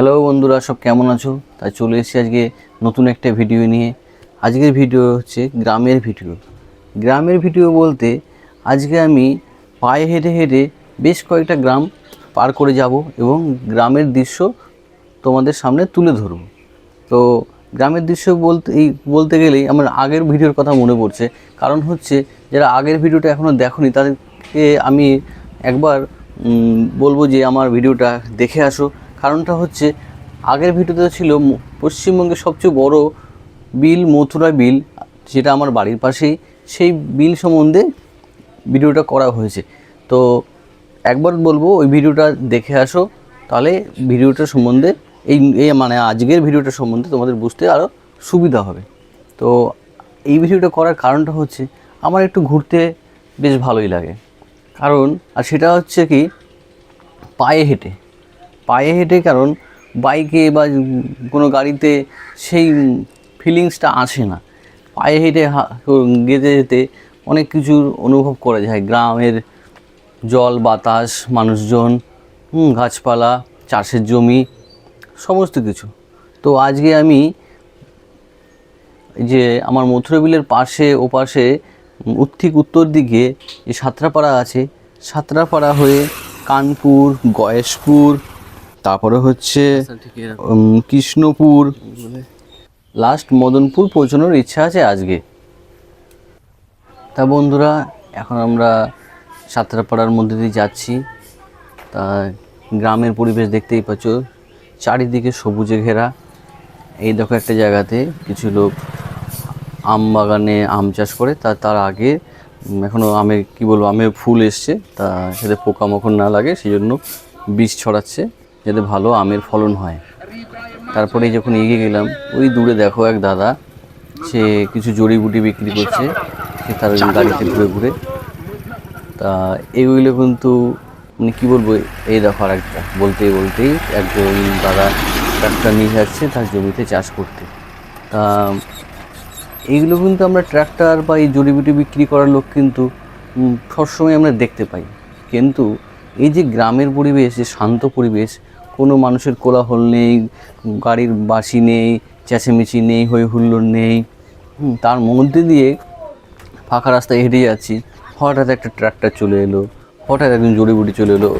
Hello বন্ধুরা, সব কেমন আছো? তাই চলে এসেছি আজকে নতুন একটা ভিডিও নিয়ে। আজকের ভিডিও হচ্ছে গ্রামের ভিডিও। গ্রামের ভিডিও বলতে আজকে আমি পায়ে হেঁটে হেঁটে বেশ কয়েকটা গ্রাম পার করে যাব এবং গ্রামের দৃশ্য তোমাদের সামনে তুলে ধরব। তো গ্রামের দৃশ্য বলতে গেলেই আমার আগের ভিডিওর কথা মনে পড়ছে। কারণ হচ্ছে যারা আগের ভিডিওটা এখনও দেখোনি তাদেরকে আমি একবার বলবো যে আমার ভিডিওটা দেখে আসো। কারণটা হচ্ছে আগের ভিডিওতে ছিল পশ্চিমবঙ্গের সবচেয়ে বড় বিল, মথুরা বিল, যেটা আমার বাড়ির পাশেই। সেই বিল সম্বন্ধে ভিডিওটা করা হয়েছে। তো একবার বলবো ওই ভিডিওটা দেখে আসো, তাহলে ভিডিওটা সম্বন্ধে এই মানে আজকের ভিডিওটা সম্বন্ধে তোমাদের বুঝতে আরও সুবিধা হবে। তো এই ভিডিওটা করার কারণটা হচ্ছে আমার একটু ঘুরতে বেশ ভালোই লাগে। কারণ আর সেটা হচ্ছে কি পায়ে হেঁটে কারণ বাইকে বা কোনো গাড়িতে সেই ফিলিংসটা আসে না। পায়ে হেঁটে যেতে যেতে অনেক কিছুর অনুভব করা যায়। গ্রামের জল, বাতাস, মানুষজন, গাছপালা, চাষের জমি, সমস্ত কিছু। তো আজকে আমি যে আমার মথুরা বিলের ওপাশে ঠিক উত্তর দিকে যে সাঁতরাপাড়া আছে, সাঁতরাপাড়া হয়ে কানপুর, গয়েশপুর, তারপরে হচ্ছে কৃষ্ণপুর, লাস্ট মদনপুর পৌঁছানোর ইচ্ছা আছে আজকে। তা বন্ধুরা, এখন আমরা সাঁতরাপাড়ার মধ্যে দিয়ে যাচ্ছি। তা গ্রামের পরিবেশ দেখতেই পাচ্ছ, চারিদিকে সবুজে ঘেরা। এই দেখো একটা জায়গাতে কিছু লোক আম বাগানে আম চাষ করে। তার আগে এখনও আমের ফুল এসছে, তা যাতে পোকামাকড় না লাগে সেই জন্য বীজ ছড়াচ্ছে যাতে ভালো আমের ফলন হয়। তারপরে যখন এগিয়ে গেলাম, ওই দূরে দেখো এক দাদা, সে কিছু জড়িবুটি বিক্রি করছে সে তার গাড়িতে ঘুরে ঘুরে। তা এগুলো কিন্তু কী বলবো, এই দেখো আর একটা বলতেই একজন দাদা ট্রাক্টর নিয়ে যাচ্ছে তার জমিতে চাষ করতে। তা এইগুলো কিন্তু আমরা ট্রাক্টর বা এই জড়িবুটি বিক্রি করার লোক কিন্তু সবসময় আমরা দেখতে পাই। কিন্তু এই যে গ্রামের পরিবেশ, যে শান্ত পরিবেশ, কোনো মানুষের কোলাহল নেই, গাড়ির বাসি নেই, চেঁচামেচি নেই, হই হুল্লোড় নেই, তার মধ্যে দিয়ে ফাঁকা রাস্তায় হেঁটে যাচ্ছি, হঠাৎ একটা ট্রাক্টর চলে এলো, হঠাৎ একজন জড়িবুটি চলে এলো।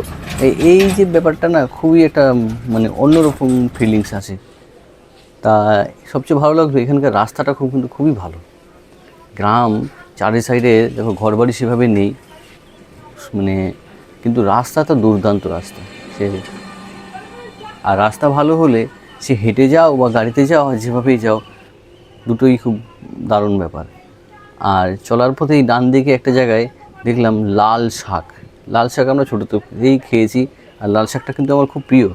এই যে ব্যাপারটা না, খুবই একটা মানে অন্যরকম ফিলিংস আসে। তা সবচেয়ে ভালো লাগবে এখানকার রাস্তাটা কিন্তু খুবই ভালো। গ্রাম চারি সাইডে দেখো ঘরবাড়ি সেভাবে নেই, মানে কিন্তু রাস্তাটা দুর্দান্ত রাস্তা। আর রাস্তা ভালো হলে সে হেঁটে যাও বা গাড়িতে যাও, যেভাবেই যাও, দুটোই খুব দারুণ ব্যাপার। আর চলার পথে এই ডান দিকে একটা জায়গায় দেখলাম লাল শাক আমরা ছোটোতেই খেয়েছি। আর লাল শাকটা কিন্তু আমার খুব প্রিয়।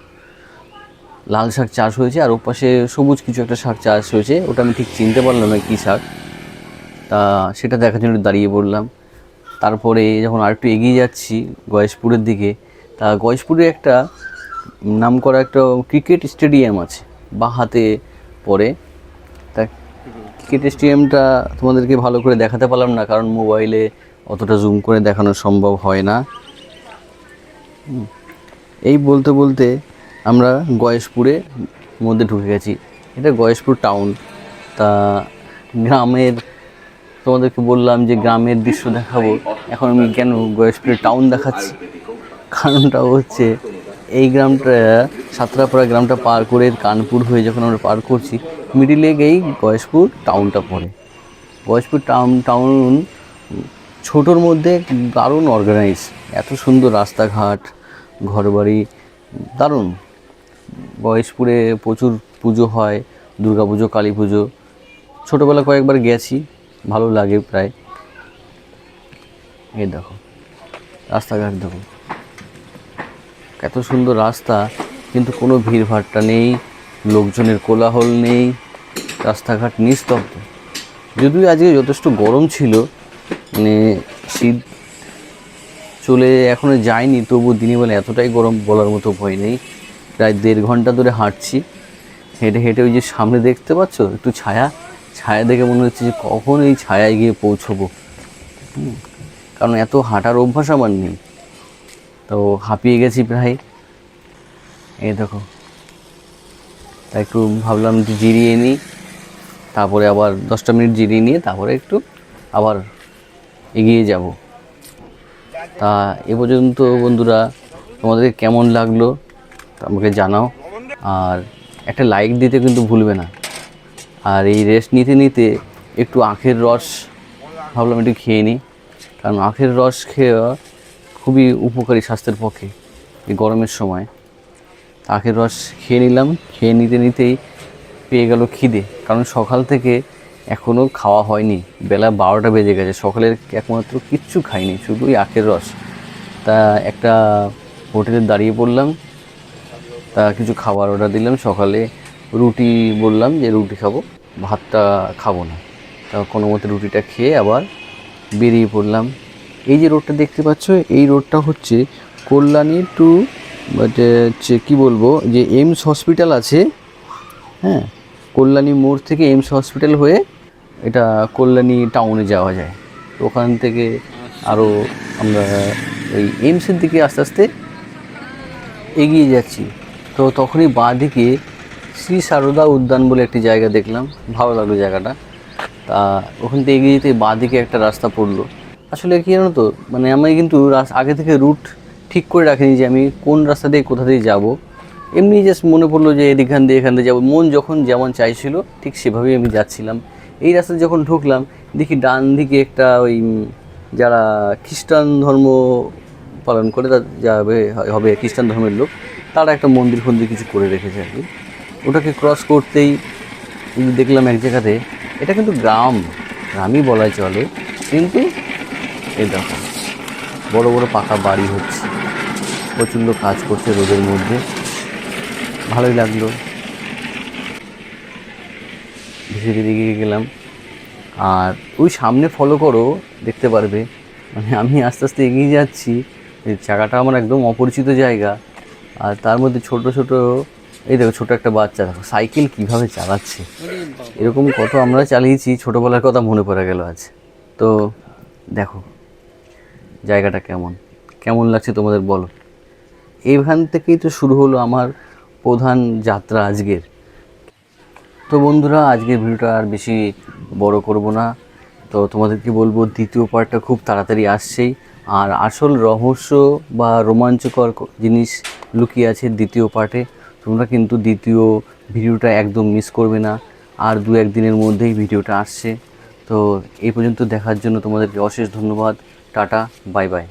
লাল শাক চাষ হয়েছে, আর ওপাশে সবুজ কিছু একটা শাক চাষ হয়েছে, ওটা আমি ঠিক চিনতে পারলাম না কী শাক। তা সেটা দেখার জন্য দাঁড়িয়ে পড়লাম। তারপরে যখন আর একটু এগিয়ে যাচ্ছি গয়েশপুরের দিকে, তা গয়েশপুরে একটা নামকরা একটা ক্রিকেট স্টেডিয়াম আছে, বা হাতে পড়ে। তা ক্রিকেট স্টেডিয়ামটা তোমাদেরকে ভালো করে দেখাতে পারলাম না, কারণ মোবাইলে অতটা জুম করে দেখানো সম্ভব হয় না। এই বলতে বলতে আমরা গয়েশপুরের মধ্যে ঢুকে গেছি। এটা গয়েশপুর টাউন। তা গ্রামের, তোমাদেরকে বললাম যে গ্রামের দৃশ্য দেখাবো, এখন আমি কেন গয়েশপুরের টাউন দেখাচ্ছি, কারণটা হচ্ছে এই গ্রামটা, সাঁতরাপাড়া গ্রামটা পার করে কানপুর হয়ে যখন আমরা পার করছি, মিডিলে গিয়েই গয়েশপুর টাউনটা পড়ে। গয়েশপুর টাউন ছোটোর মধ্যে দারুণ অর্গানাইজ, এত সুন্দর রাস্তাঘাট, ঘরবাড়ি, দারুণ। গয়েশপুরে প্রচুর পুজো হয়, দুর্গা পুজো, কালী পুজো। ছোটোবেলা কয়েকবার গেছি, ভালো লাগে প্রায়। এই দেখো রাস্তাঘাট, দেখো এত সুন্দর রাস্তা, কিন্তু কোনো ভিড়ভাট্টা নেই, লোকজনের কোলাহল নেই, রাস্তাঘাট নিস্তব্ধ। যদিও আজকে যথেষ্ট গরম ছিল, মানে শীত চলে এখনও যায়নি, তবু দিনের বেলা এতটাই গরম বলার মতো ভয় নেই। প্রায় 1.5 ঘন্টা ধরে হাঁটছি, হেঁটে হেঁটে ওই যে সামনে দেখতে পাচ্ছ একটু ছায়া দেখে মনে হচ্ছে যে কখন এই ছায়ায় গিয়ে পৌঁছবো। কারণ এত হাঁটার অভ্যাস আমার নেই, তো হাঁপিয়ে গেছি প্রায়। এই দেখো তা একটু ভাবলাম যে জিরিয়ে নিই, তারপরে আবার 10টা মিনিট জিরিয়ে নিয়ে তারপরে একটু আবার এগিয়ে যাব। তা এ পর্যন্ত বন্ধুরা তোমাদের কেমন লাগলো আমাকে জানাও, আর একটা লাইক দিতে কিন্তু ভুলবে না। আর এই রেস্ট নিতে নিতে একটু আখের রস ভাবলাম একটু খেয়ে নিই, কারণ আখের রস খেয়ে খুবই উপকারী স্বাস্থ্যের পক্ষে এই গরমের সময়। আখের রস খেয়ে নিলাম, খেয়ে নিতে নিতেই পেয়ে গেল খিদে, কারণ সকাল থেকে এখনও খাওয়া হয়নি, বেলা 12টা বেজে গেছে, সকালের একমাত্র কিচ্ছু খাইনি, শুধুই আখের রস। তা একটা হোটেলে দাঁড়িয়ে পড়লাম, তা কিছু খাবার অর্ডার দিলাম। সকালে রুটি বললাম যে রুটি খাবো, ভাতটা খাবো না। তা কোনো মতে রুটিটা খেয়ে আবার বেরিয়ে পড়লাম। এই যে রোডটা দেখতে পাচ্ছ, এই রোডটা হচ্ছে কল্যাণী টু হচ্ছে কী বলবো, যে এইমস হসপিটাল আছে, হ্যাঁ, কল্যাণী মোড় থেকে এইমস হসপিটাল হয়ে এটা কল্যাণী টাউনে যাওয়া যায়। তো ওখান থেকে আরও আমরা ওই এইমসের দিকে আস্তে আস্তে এগিয়ে যাচ্ছি। তো তখনই বাঁ দিকে শ্রী সারদা উদ্যান বলে একটি জায়গা দেখলাম, ভালো লাগলো জায়গাটা। তা ওখান থেকে এগিয়ে যেতে বাঁ দিকে একটা রাস্তা পড়লো। আসলে কী জানো তো, মানে আমি কিন্তু আগে থেকে রুট ঠিক করে রাখিনি যে আমি কোন রাস্তা দিয়ে কোথা দিয়ে যাব। এমনি জাস্ট মনে পড়লো যে এখান দিয়ে যাবো, মন যখন যেমন চাইছিল ঠিক সেভাবেই আমি যাচ্ছিলাম। এই রাস্তায় যখন ঢুকলাম দেখি ডান দিকে একটা ওই যারা খ্রিস্টান ধর্ম পালন করে, তা যাবে হবে খ্রিস্টান ধর্মের লোক, তারা একটা মন্দির ফন্দির কিছু করে রেখেছে আর কি। ওটাকে ক্রস করতেই দেখলাম এক জায়গাতে, এটা কিন্তু গ্রামই বলা চলে, কিন্তু এই দেখো বড় বড় পাকা বাড়ি হচ্ছে, প্রচণ্ড কাজ করছে রোদের মধ্যে, ভালোই লাগলো। ধীরে ধীরে এগিয়ে গেলাম, আর ওই সামনে ফলো করো, দেখতে পারবে মানে আমি আস্তে আস্তে এগিয়ে যাচ্ছি, জায়গাটা আমার একদম অপরিচিত জায়গা, আর তার মধ্যে ছোট ছোট এই দেখো ছোট একটা বাচ্চা দেখো সাইকেল কীভাবে চালাচ্ছে। এরকম কত আমরা চালিয়েছি, ছোটোবেলার কথা মনে পড়ে গেল আজ। তো দেখো জায়গাটা কেমন লাগছে তোমাদের বলো। এইখান থেকেই তো শুরু হলো আমার প্রধান যাত্রা আজকের। তো বন্ধুরা আজকের ভিডিওটা আর বেশি বড় করব না, তো তোমাদেরকে বলবো দ্বিতীয় পার্টটা খুব তাড়াতাড়ি আসছেই, আর আসল রহস্য বা রোমাঞ্চকর জিনিস লুকিয়ে আছে দ্বিতীয় পার্টে। তোমরা কিন্তু দ্বিতীয় ভিডিওটা একদম মিস করবে না, আর 2-1 দিনের মধ্যেই ভিডিওটা আসছে। তো এই পর্যন্ত দেখার জন্য তোমাদেরকে অশেষ ধন্যবাদ। Tata, bye bye.